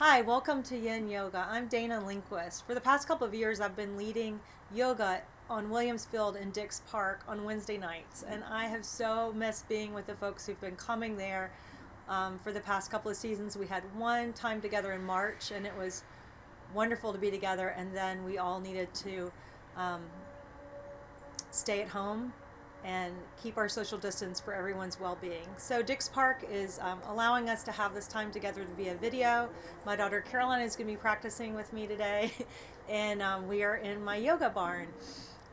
Hi, welcome to Yin Yoga. I'm Dana Lindquist. For the past couple of years, I've been leading yoga on Williamsfield in Dix Park on Wednesday nights, and I have so missed being with the folks who've been coming there for the past couple of seasons. We had one time together in March, and it was wonderful to be together, and then we all needed to um, stay at home and keep our social distance for everyone's well-being. So Dix Park is allowing us to have this time together via video. My daughter Caroline is going to be practicing with me today, and we are in my yoga barn.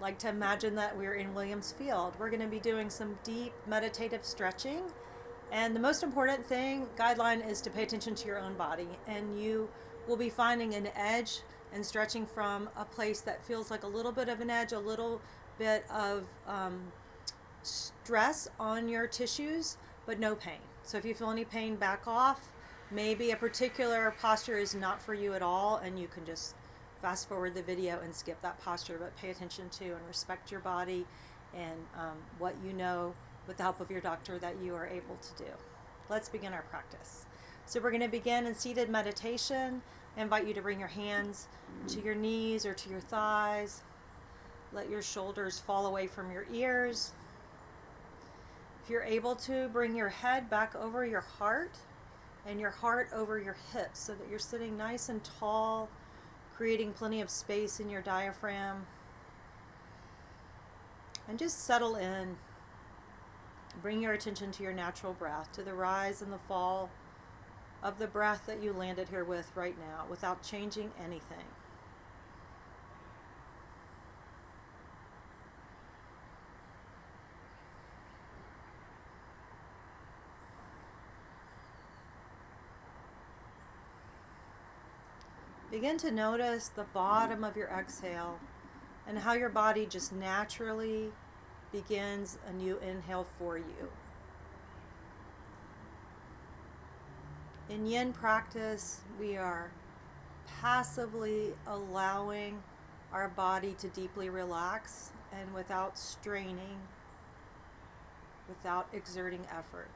Like to imagine that we're in Williams Field. We're going to be doing some deep meditative stretching, and the most important guideline is to pay attention to your own body, and you will be finding an edge and stretching from a place that feels like a little bit of an edge, a little bit of stress on your tissues, but no pain. So if you feel any pain, back off. Maybe a particular posture is not for you at all, and you can just fast forward the video and skip that posture, but pay attention to and respect your body and what you know with the help of your doctor that you are able to do. Let's begin our practice. So we're going to begin in seated meditation. I invite you to bring your hands to your knees or to your thighs. Let your shoulders fall away from your ears. If you're able to, bring your head back over your heart and your heart over your hips so that you're sitting nice and tall, creating plenty of space in your diaphragm. And just settle in. Bring your attention to your natural breath, to the rise and the fall of the breath that you landed here with right now without changing anything. Begin to notice the bottom of your exhale and how your body just naturally begins a new inhale for you. In Yin practice, we are passively allowing our body to deeply relax and without straining, without exerting effort.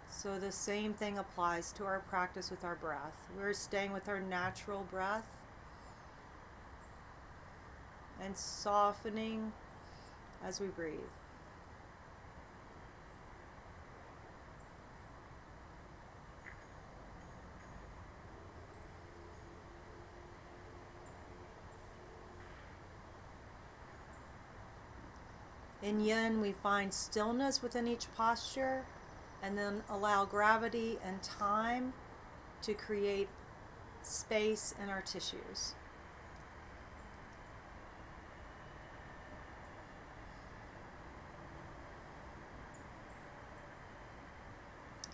So the same thing applies to our practice with our breath. We're staying with our natural breath and softening as we breathe. In Yin, we find stillness within each posture and then allow gravity and time to create space in our tissues.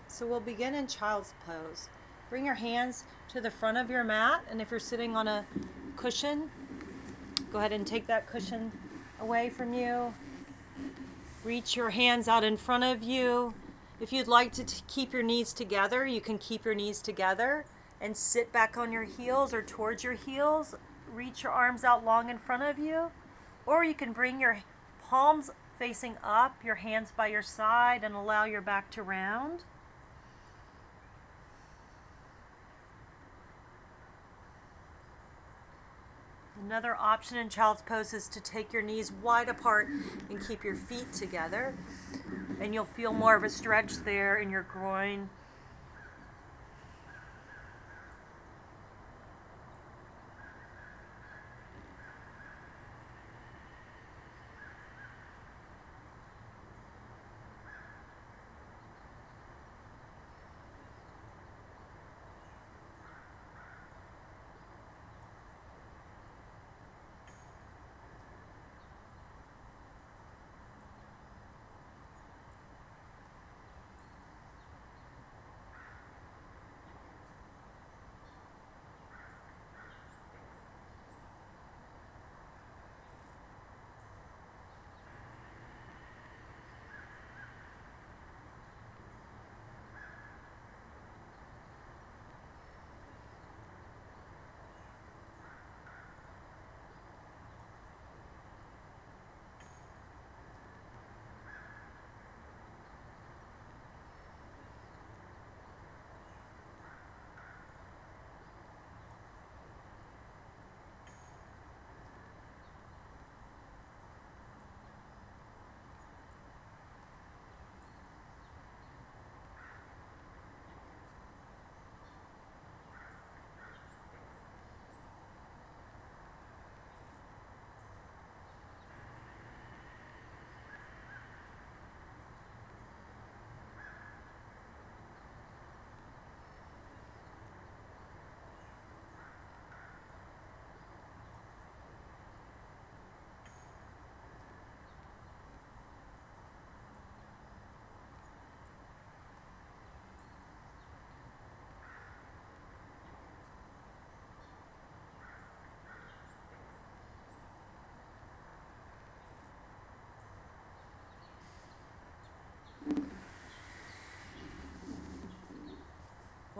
So we'll begin in Child's Pose. Bring your hands to the front of your mat, and if you're sitting on a cushion, go ahead and take that cushion away from you. Reach your hands out in front of you. If you'd like to keep your knees together, you can keep your knees together and sit back on your heels or towards your heels. Reach your arms out long in front of you. Or you can bring your palms facing up, your hands by your side, and allow your back to round. Another option in Child's Pose is to take your knees wide apart and keep your feet together. And you'll feel more of a stretch there in your groin.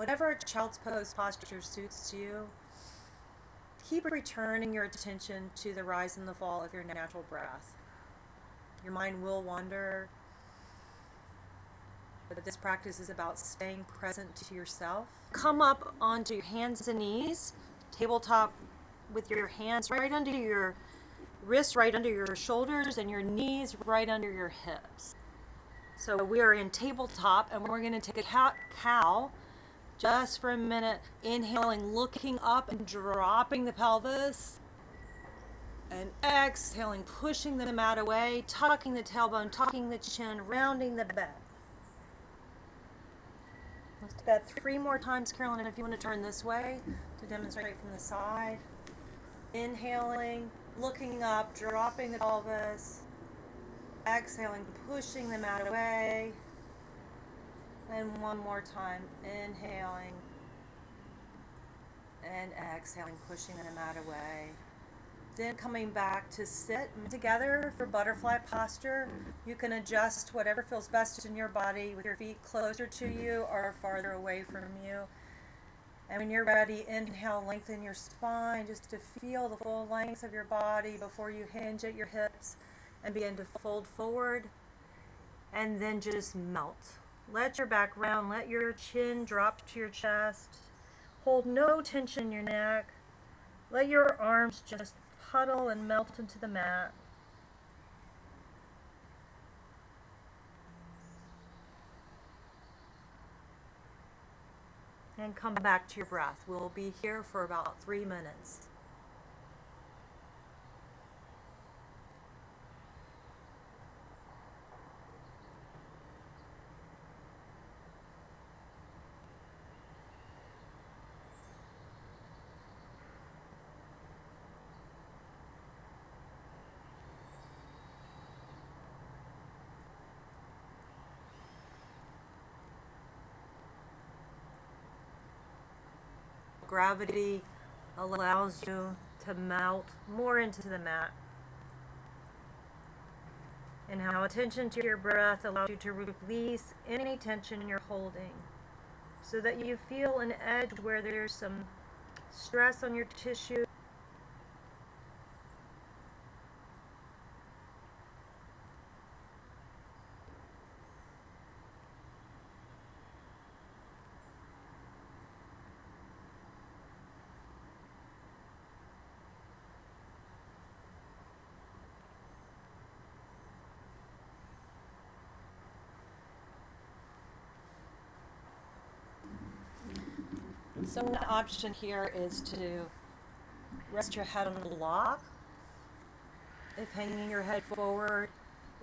Whatever child's pose posture suits you, keep returning your attention to the rise and the fall of your natural breath. Your mind will wander, but this practice is about staying present to yourself. Come up onto your hands and knees, tabletop with your hands right under your wrists, right under your shoulders, and your knees right under your hips. So we are in tabletop, and we're going to take a cow just for a minute, inhaling, looking up and dropping the pelvis, and exhaling, pushing the mat away, tucking the tailbone, tucking the chin, rounding the back. Let's do that 3 more times, Carolyn, and if you want to turn this way to demonstrate from the side. Inhaling, looking up, dropping the pelvis, exhaling, pushing the mat away. And 1 more time, inhaling and exhaling, pushing the mat away. Then coming back to sit together for butterfly posture. You can adjust whatever feels best in your body with your feet closer to you or farther away from you. And when you're ready, inhale, lengthen your spine just to feel the full length of your body before you hinge at your hips and begin to fold forward. And then just melt. Let your back round, let your chin drop to your chest. Hold no tension in your neck. Let your arms just puddle and melt into the mat. And come back to your breath. We'll be here for about 3 minutes. Gravity allows you to melt more into the mat. And how attention to your breath allows you to release any tension you're holding so that you feel an edge where there's some stress on your tissue. So one option here is to rest your head on a block. If hanging your head forward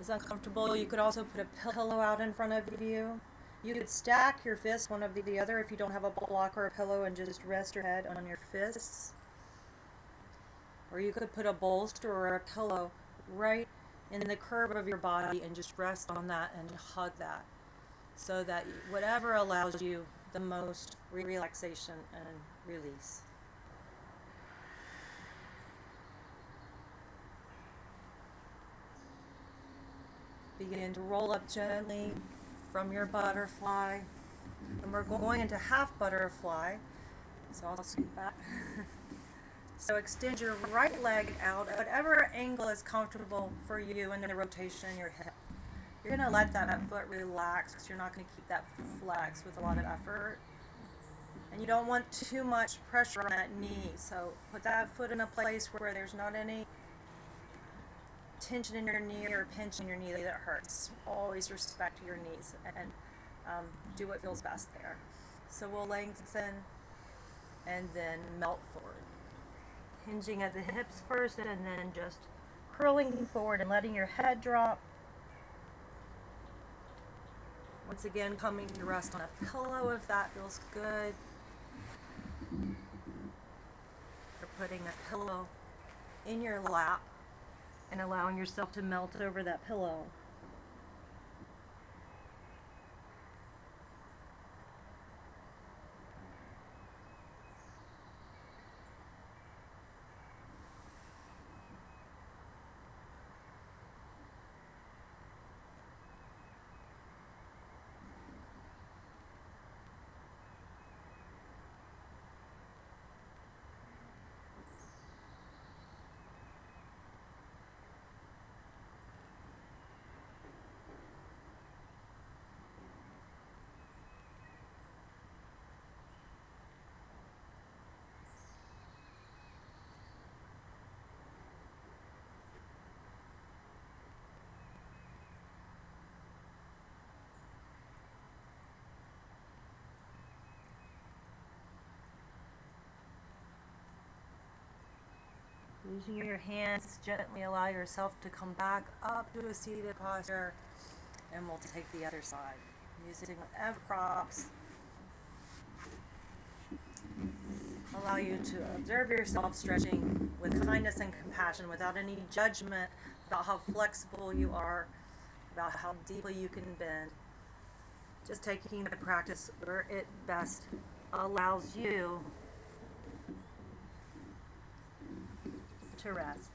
is uncomfortable, you could also put a pillow out in front of you. You could stack your fists one over the other if you don't have a block or a pillow and just rest your head on your fists. Or you could put a bolster or a pillow right in the curve of your body and just rest on that and hug that, so that whatever allows you the most relaxation and release. Begin to roll up gently from your butterfly. And we're going into half butterfly. So I'll scoot back. So extend your right leg out at whatever angle is comfortable for you in the rotation in your hip. You're going to let that foot relax because you're not going to keep that flex with a lot of effort. And you don't want too much pressure on that knee. So put that foot in a place where there's not any tension in your knee or pinch in your knee that hurts. Always respect your knees and do what feels best there. So we'll lengthen and then melt forward. Hinging at the hips first and then just curling forward and letting your head drop. Once again, coming to rest on a pillow if that feels good. Or putting a pillow in your lap and allowing yourself to melt over that pillow. Using your hands, gently allow yourself to come back up to a seated posture, and we'll take the other side. Using whatever props allow you to observe yourself stretching with kindness and compassion without any judgment about how flexible you are, about how deeply you can bend. Just taking the practice where it best allows you to rest.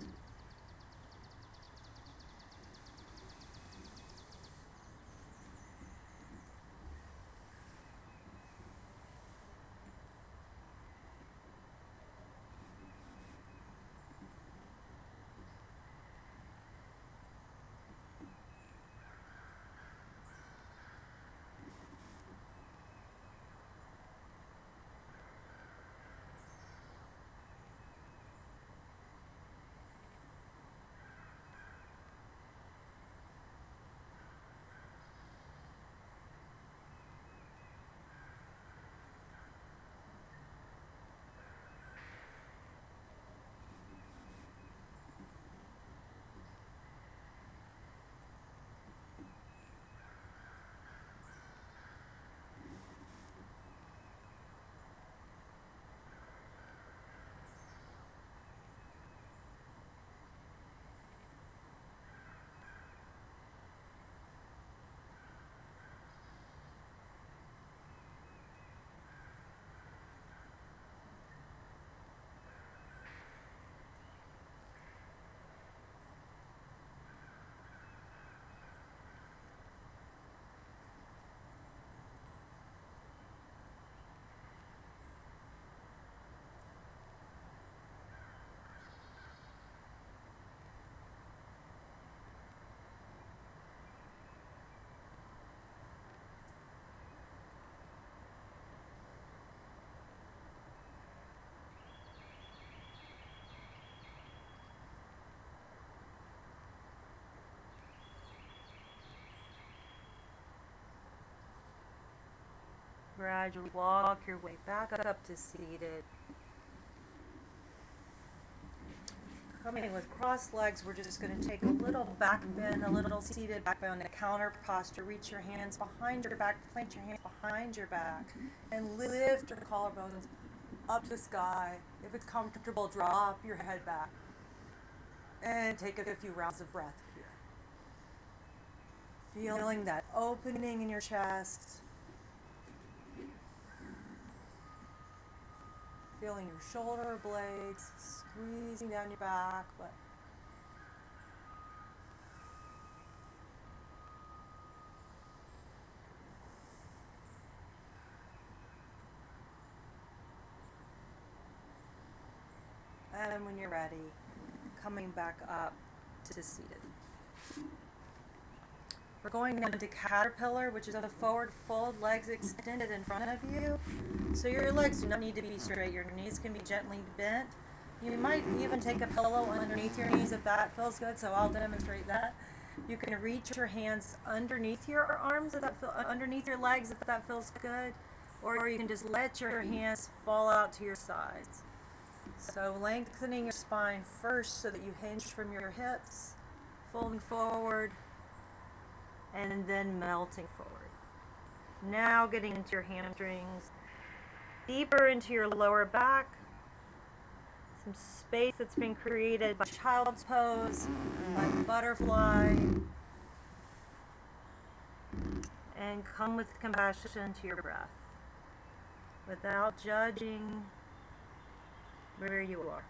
Gradually walk your way back up to seated. Coming with crossed legs, we're just going to take a little back bend, a little seated back bend, a counter posture. Reach your hands behind your back, plant your hands behind your back, and lift your collarbones up to the sky. If it's comfortable, drop your head back. And take a few rounds of breath here. Feeling that opening in your chest. Feeling your shoulder blades squeezing down your back, but and when you're ready, coming back up to seated. We're going into caterpillar, which is a forward fold, legs extended in front of you. So your legs do not need to be straight. Your knees can be gently bent. You might even take a pillow underneath your knees if that feels good, so I'll demonstrate that. You can reach your hands underneath your arms, underneath your legs if that feels good. Or you can just let your hands fall out to your sides. So lengthening your spine first so that you hinge from your hips, folding forward, and then melting forward. Now getting into your hamstrings, deeper into your lower back, some space that's been created by child's pose, by butterfly, and come with compassion to your breath, without judging where you are.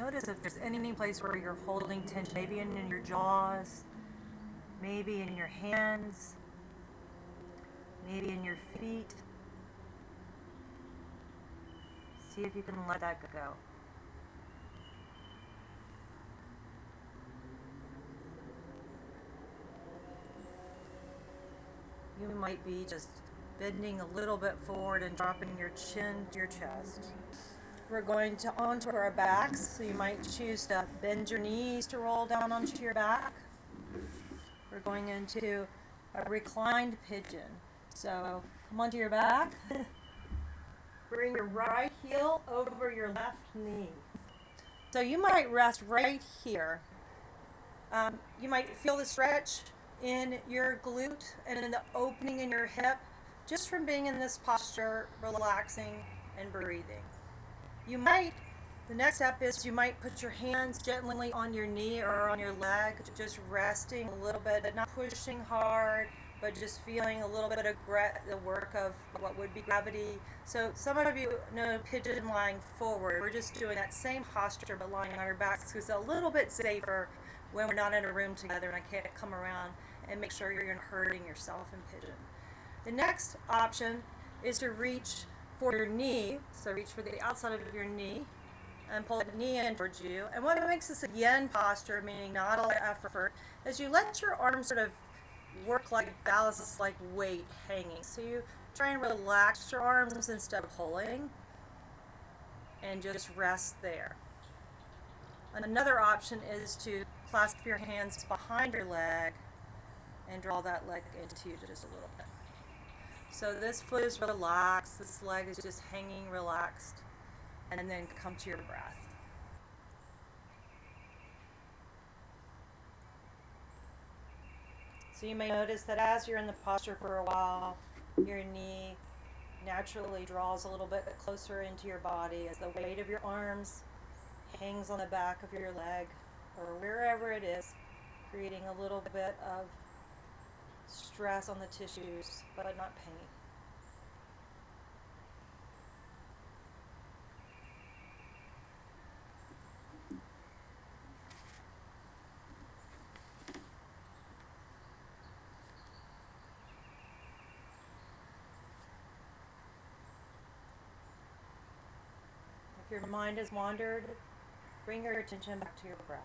Notice if there's any place where you're holding tension, maybe in your jaws, maybe in your hands, maybe in your feet. See if you can let that go. You might be just bending a little bit forward and dropping your chin to your chest. We're going to onto our backs, so you might choose to bend your knees to roll down onto your back. We're going into a reclined pigeon. So come onto your back. Bring your right heel over your left knee. So you might rest right here. You might feel the stretch in your glute and in the opening in your hip just from being in this posture, relaxing and breathing. The next step is you might put your hands gently on your knee or on your leg, just resting a little bit, not pushing hard, but just feeling a little bit of the work of what would be gravity. So some of you know pigeon lying forward. We're just doing that same posture but lying on our backs because it's a little bit safer when we're not in a room together and I can't come around and make sure you're not hurting yourself in pigeon. The next option is to reach for your knee, so reach for the outside of your knee and pull the knee in towards you. And what makes this a yin posture, meaning not a lot of effort, is you let your arms sort of work like ballast, like weight hanging. So you try and relax your arms instead of pulling and just rest there. Another option is to clasp your hands behind your leg and draw that leg into you just a little bit. So this foot is relaxed, this leg is just hanging relaxed, and then come to your breath. So you may notice that as you're in the posture for a while, your knee naturally draws a little bit closer into your body as the weight of your arms hangs on the back of your leg or wherever it is, creating a little bit of stress on the tissues, but not pain. If your mind has wandered, bring your attention back to your breath.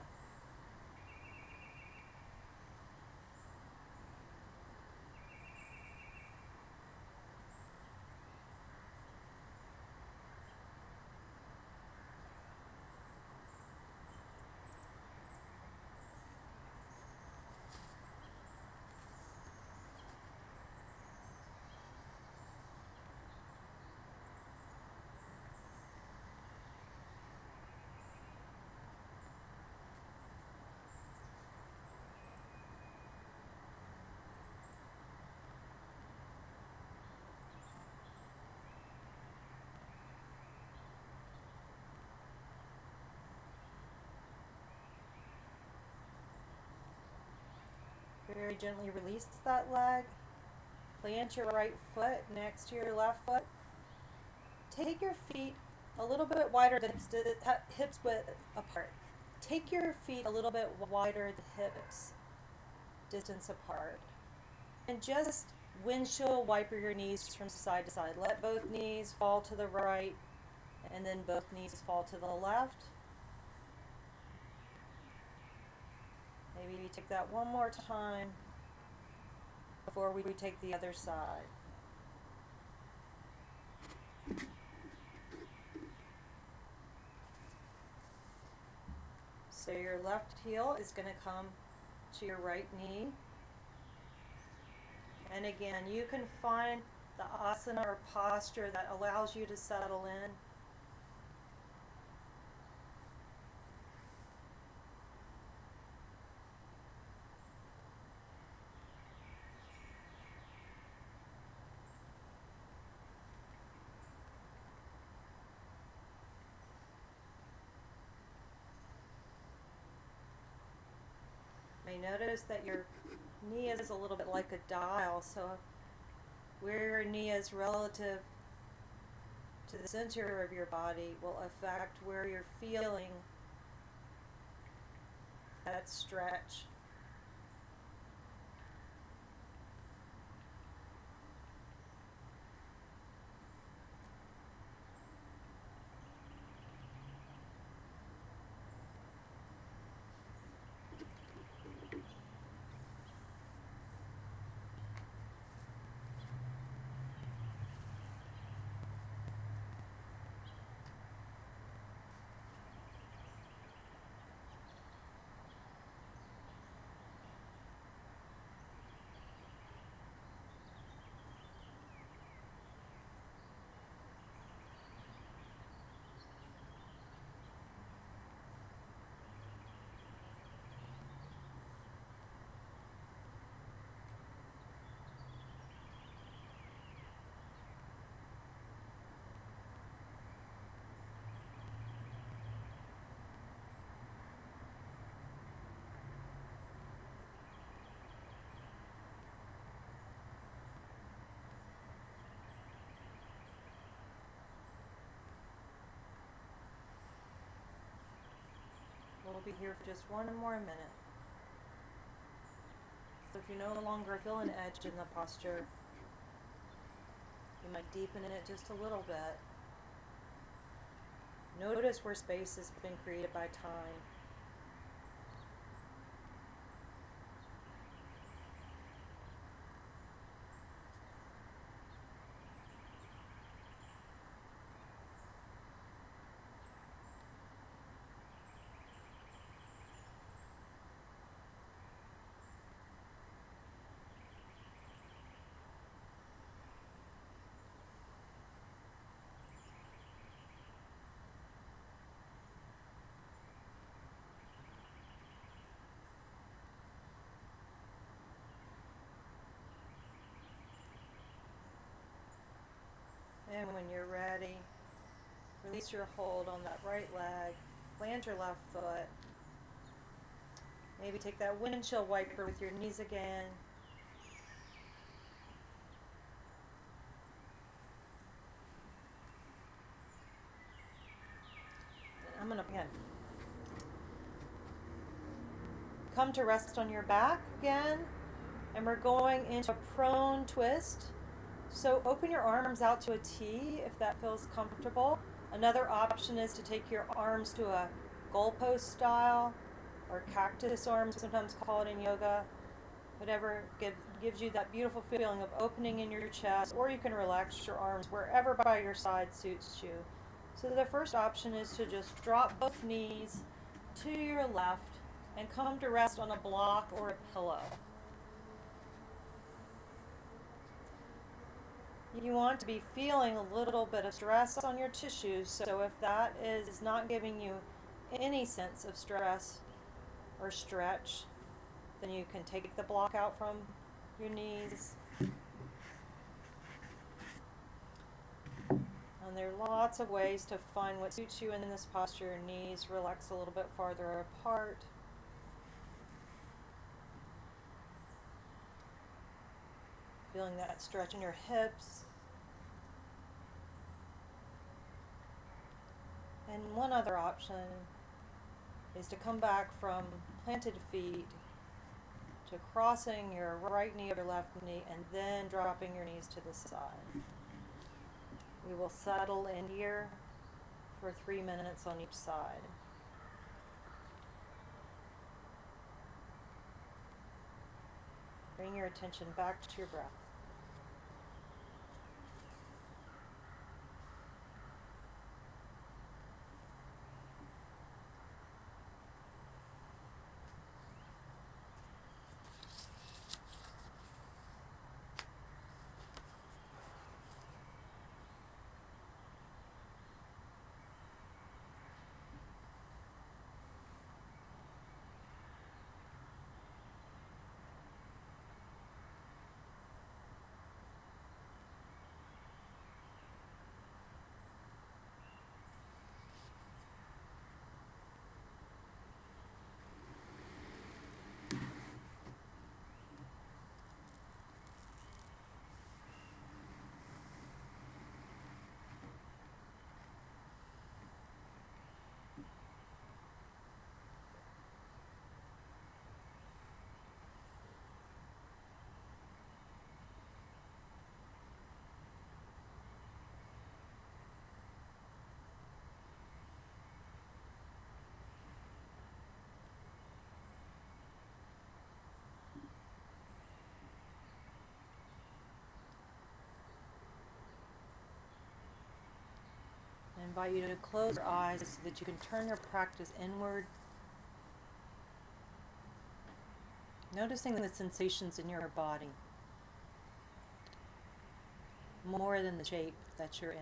Very gently release that leg. Plant your right foot next to your left foot. Take your feet a little bit wider than hips width apart. Take your feet a little bit wider than hips distance apart. And just windshield wiper your knees from side to side. Let both knees fall to the right and then both knees fall to the left. Maybe take that one more time before we take the other side. So your left heel is going to come to your right knee. And again, you can find the asana or posture that allows you to settle in. You may notice that your knee is a little bit like a dial, so where your knee is relative to the center of your body will affect where you're feeling that stretch. We'll be here for just one more minute. So if you no longer feel an edge in the posture, you might deepen it just a little bit. Notice where space has been created by time. And when you're ready, release your hold on that right leg, plant your left foot. Maybe take that windshield wiper with your knees again. And I'm going to come to rest on your back again. And we're going into a prone twist. So open your arms out to a T if that feels comfortable. Another option is to take your arms to a goalpost style, or cactus arms, sometimes call it in yoga. Whatever gives you that beautiful feeling of opening in your chest, or you can relax your arms wherever by your side suits you. So the first option is to just drop both knees to your left and come to rest on a block or a pillow. You want to be feeling a little bit of stress on your tissues, so if that is not giving you any sense of stress or stretch, then you can take the block out from your knees. And there are lots of ways to find what suits you in this posture. Your knees relax a little bit farther apart. Feeling that stretch in your hips. And one other option is to come back from planted feet to crossing your right knee over left knee and then dropping your knees to the side. We will settle in here for 3 minutes on each side. Bring your attention back to your breath. invite you to close your eyes so that you can turn your practice inward, noticing the sensations in your body more than the shape that you're in.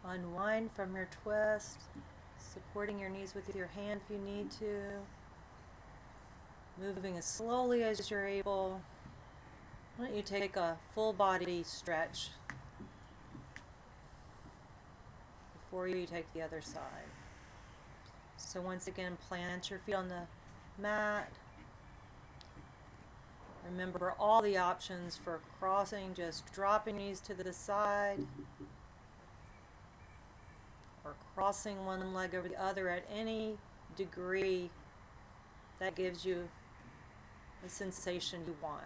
Unwind from your twist, supporting your knees with your hand if you need to. Moving as slowly as you're able. Why don't you take a full body stretch before you take the other side. So once again, plant your feet on the mat. Remember all the options for crossing, just dropping knees to the side, or crossing one leg over the other at any degree that gives you the sensation you want.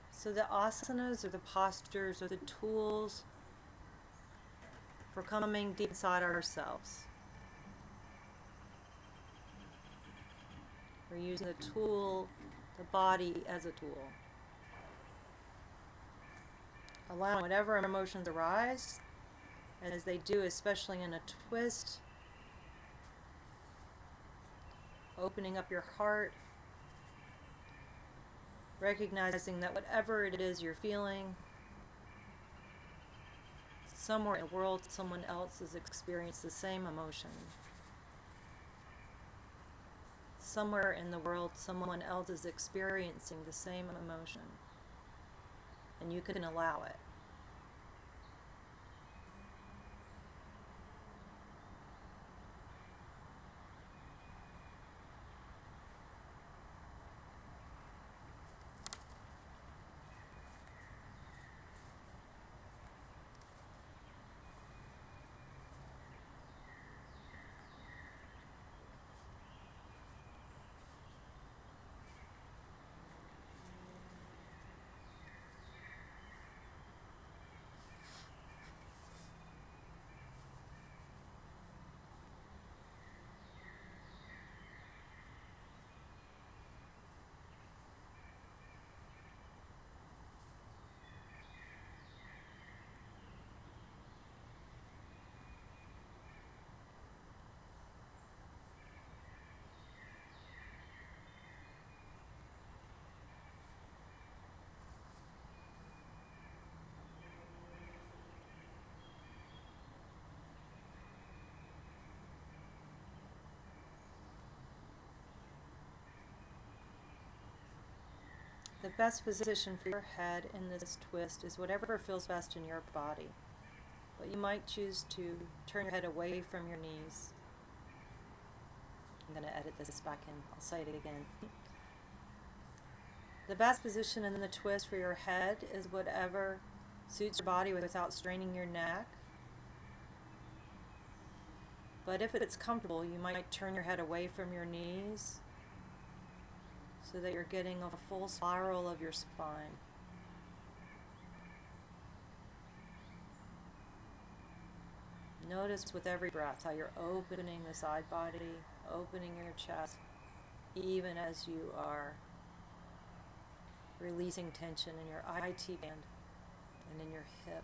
So the asanas or the postures are the tools for coming deep inside ourselves. We're using the tool, the body as a tool. Allowing whatever emotions arise, as they do, especially in a twist. Opening up your heart. Recognizing that whatever it is you're feeling, somewhere in the world, someone else has experienced the same emotion. Somewhere in the world, someone else is experiencing the same emotion. And you can allow it. The best position for your head in this twist is whatever feels best in your body. But you might choose to turn your head away from your knees. I'm going to edit this back in. I'll say it again. The best position in the twist for your head is whatever suits your body without straining your neck. But if it's comfortable, you might turn your head away from your knees so that you're getting a full spiral of your spine. Notice with every breath how you're opening the side body, opening your chest, even as you are releasing tension in your IT band and in your hip.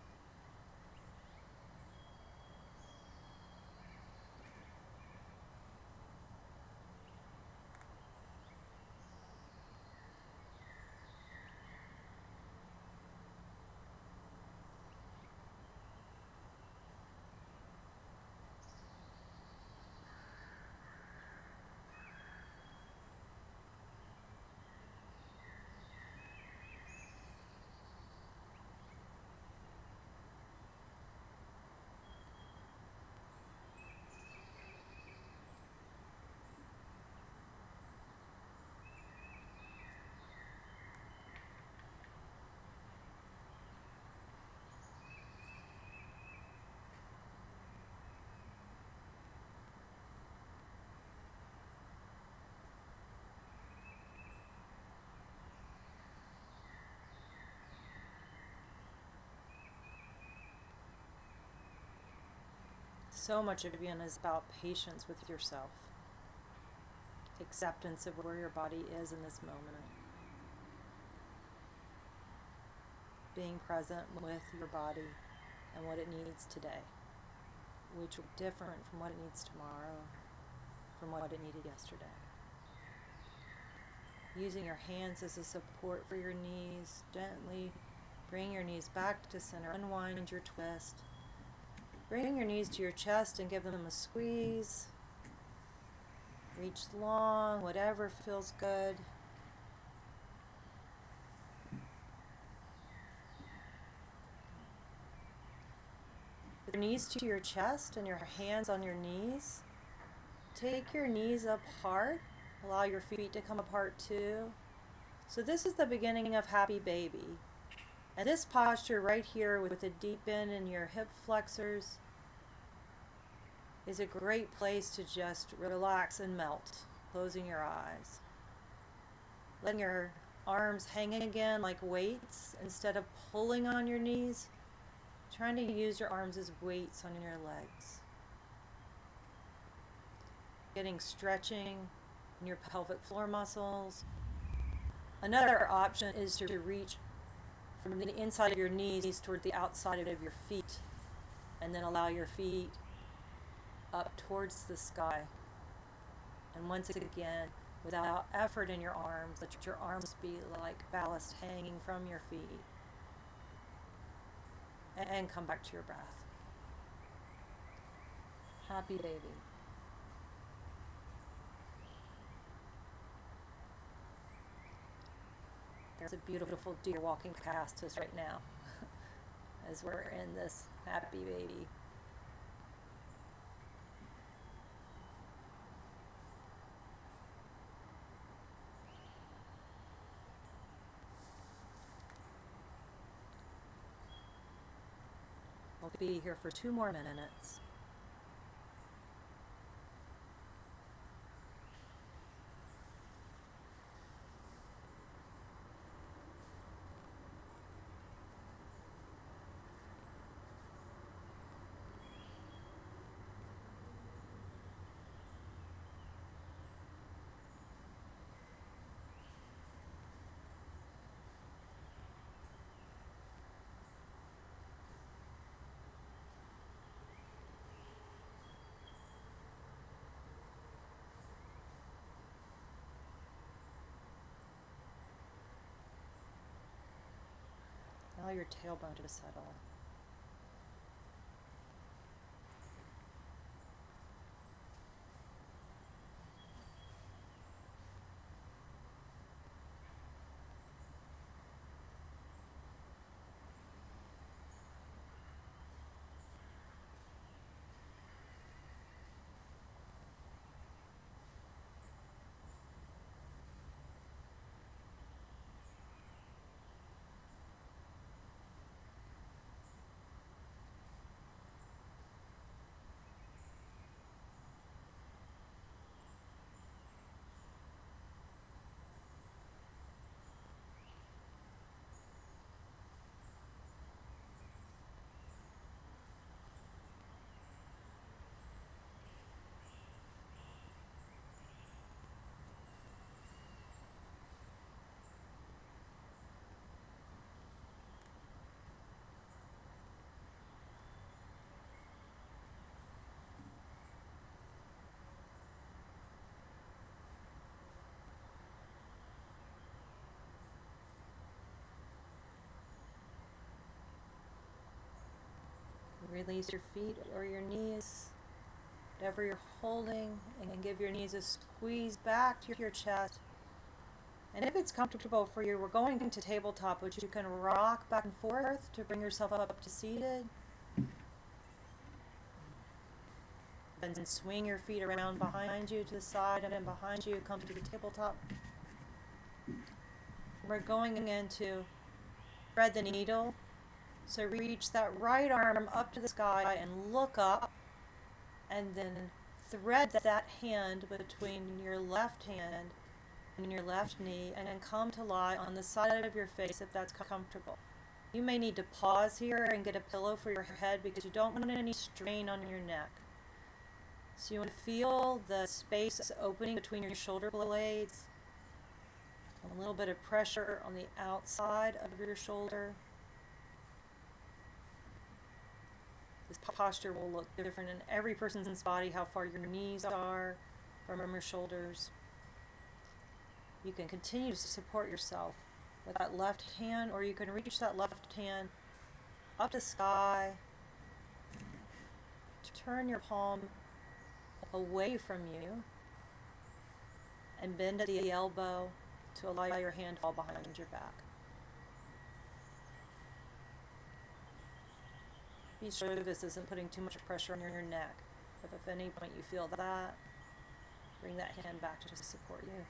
So much of Yin is about patience with yourself, acceptance of where your body is in this moment, being present with your body and what it needs today, which will be different from what it needs tomorrow, from what it needed yesterday. Using your hands as a support for your knees, gently bring your knees back to center, unwind your twist. Bring your knees to your chest and give them a squeeze. Reach long, whatever feels good. With your knees to your chest and your hands on your knees, take your knees apart. Allow your feet to come apart too. So this is the beginning of Happy Baby. And this posture right here with a deep bend in your hip flexors is a great place to just relax and melt, closing your eyes. Letting your arms hang again like weights instead of pulling on your knees. Trying to use your arms as weights on your legs. Getting stretching in your pelvic floor muscles. Another option is to reach from the inside of your knees toward the outside of your feet, and then allow your feet up towards the sky. And once again, without effort in your arms, let your arms be like ballast hanging from your feet. And come back to your breath. Happy Baby. There's a beautiful deer walking past us right now as we're in this Happy Baby. We'll be here for 2 more minutes. Allow your tailbone to settle. release your feet or your knees, whatever you're holding, and give your knees a squeeze back to your chest. And if it's comfortable for you, we're going to tabletop, which you can rock back and forth to bring yourself up to seated. Then swing your feet around behind you to the side and then behind you, come to the tabletop. We're going into thread the needle. So reach that right arm up to the sky and look up, and then thread that hand between your left hand and your left knee, and then come to lie on the side of your face if that's comfortable. You may need to pause here and get a pillow for your head because you don't want any strain on your neck. So you want to feel the space opening between your shoulder blades, a little bit of pressure on the outside of your shoulder. This posture will look different in every person's body, how far your knees are from your shoulders. You can continue to support yourself with that left hand, or you can reach that left hand up to the sky. Turn your palm away from you and bend at the elbow to allow your hand to fall behind your back. Be sure this isn't putting too much pressure on your neck. If at any point you feel that, bring that hand back to support you.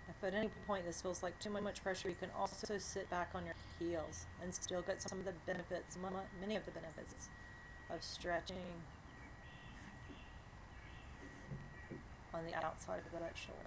If at any point this feels like too much pressure, you can also sit back on your heels and still get some of the benefits, many of the benefits of stretching on the outside of that shoulder.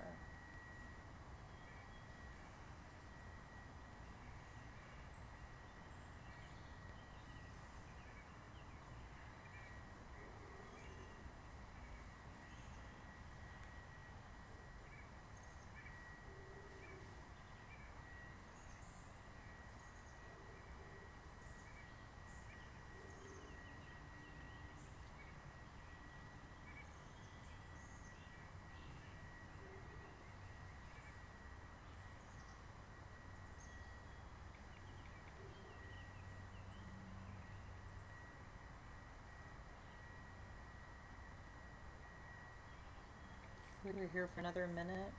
We're here for another minute.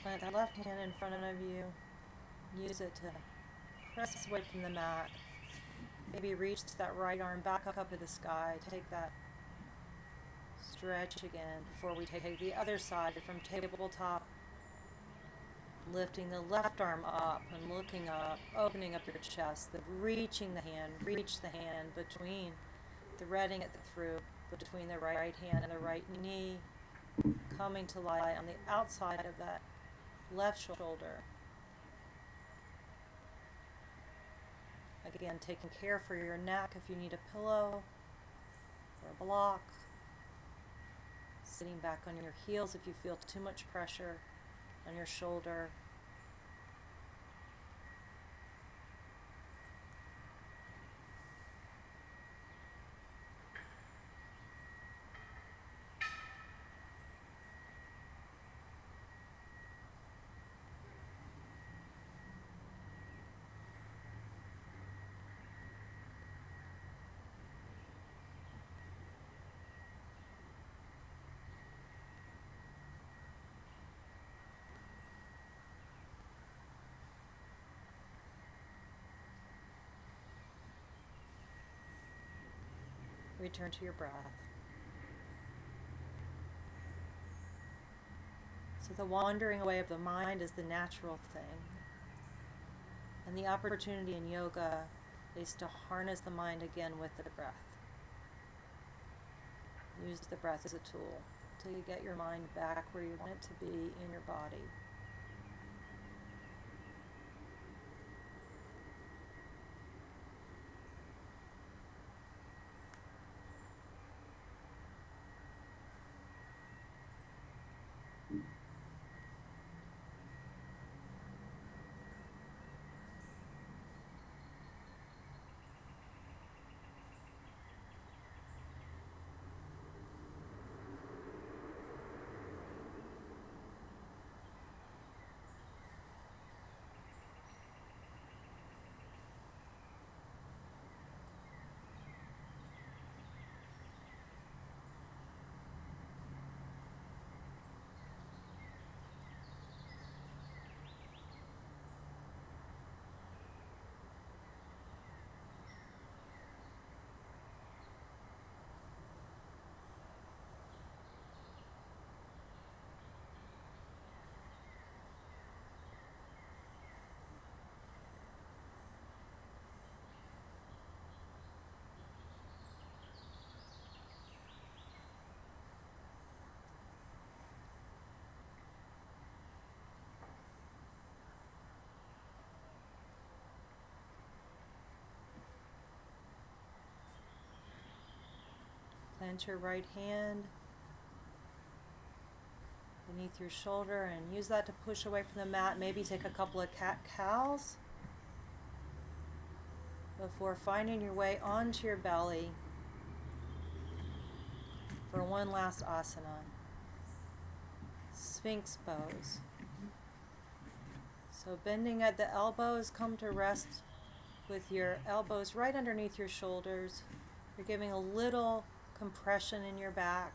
Plant that left hand in front of you. Use it to press away from the mat. Maybe reach that right arm back up to the sky. Take that stretch again before we take the other side from tabletop. Lifting the left arm up and looking up, opening up your chest, reaching the hand, reach the hand between, threading it through between the right hand and the right knee, coming to lie on the outside of that left shoulder. Again, taking care for your neck if you need a pillow or a block. Sitting back on your heels if you feel too much pressure on your shoulder. return to your breath. So the wandering away of the mind is the natural thing. And the opportunity in yoga is to harness the mind again with the breath. Use the breath as a tool till you get your mind back where you want it to be in your body. Plant your right hand beneath your shoulder and use that to push away from the mat. Maybe take a couple of cat-cows before finding your way onto your belly for one last asana. Sphinx Pose. So bending at the elbows, come to rest with your elbows right underneath your shoulders. You're giving a little compression in your back.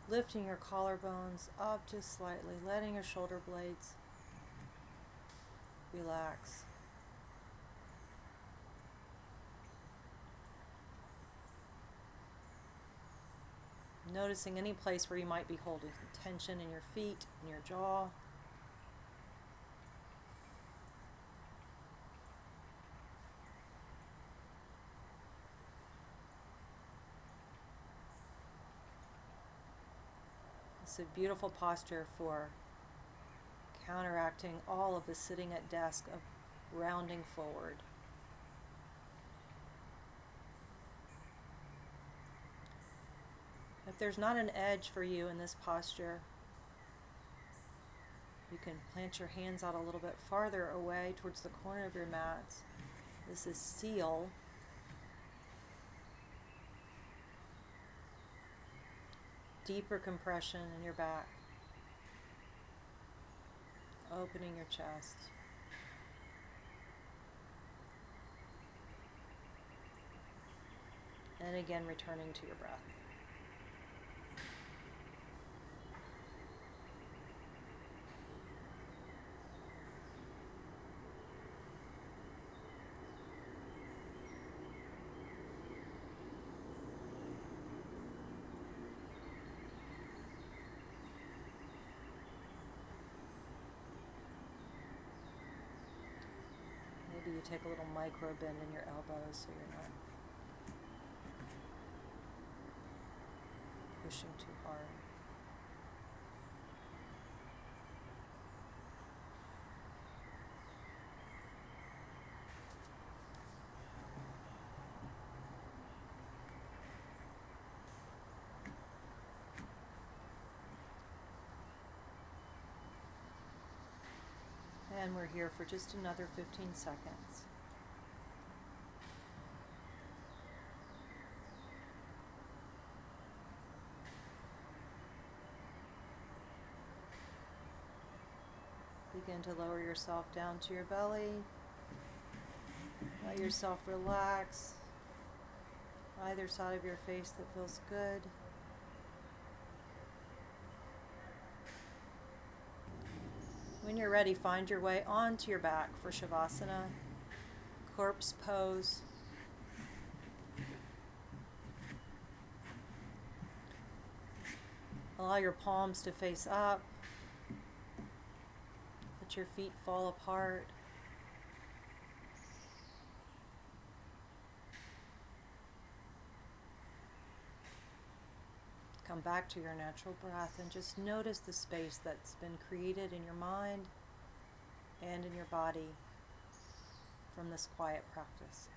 Lifting your collarbones up just slightly, letting your shoulder blades relax. Noticing any place where you might be holding tension in your feet, in your jaw. It's a beautiful posture for counteracting all of the sitting at desk of rounding forward. If there's not an edge for you in this posture, you can plant your hands out a little bit farther away towards the corner of your mat. This is seal. Deeper compression in your back. Opening your chest. And again, returning to your breath. Maybe you take a little micro bend in your elbows so you're not pushing too hard. And we're here for just another 15 seconds. Begin to lower yourself down to your belly. Let yourself relax. Either side of your face that feels good. When you're ready, find your way onto your back for Shavasana, corpse pose. Allow your palms to face up. Let your feet fall apart. Come back to your natural breath and just notice the space that's been created in your mind and in your body from this quiet practice.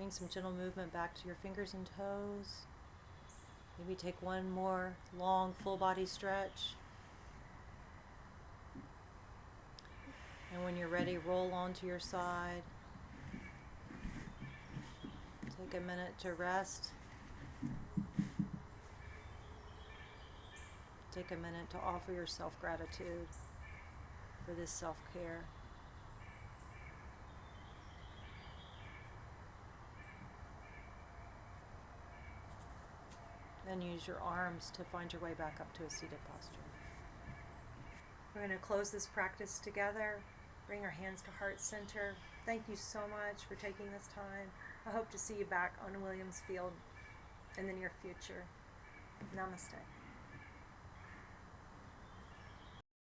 Bring some gentle movement back to your fingers and toes. Maybe take one more long full body stretch. And when you're ready, roll onto your side. Take a minute to rest. Take a minute to offer yourself gratitude for this self-care. Then use your arms to find your way back up to a seated posture. We're going to close this practice together. Bring our hands to heart center. Thank you so much for taking this time. I hope to see you back on Williams Field in the near future. Namaste.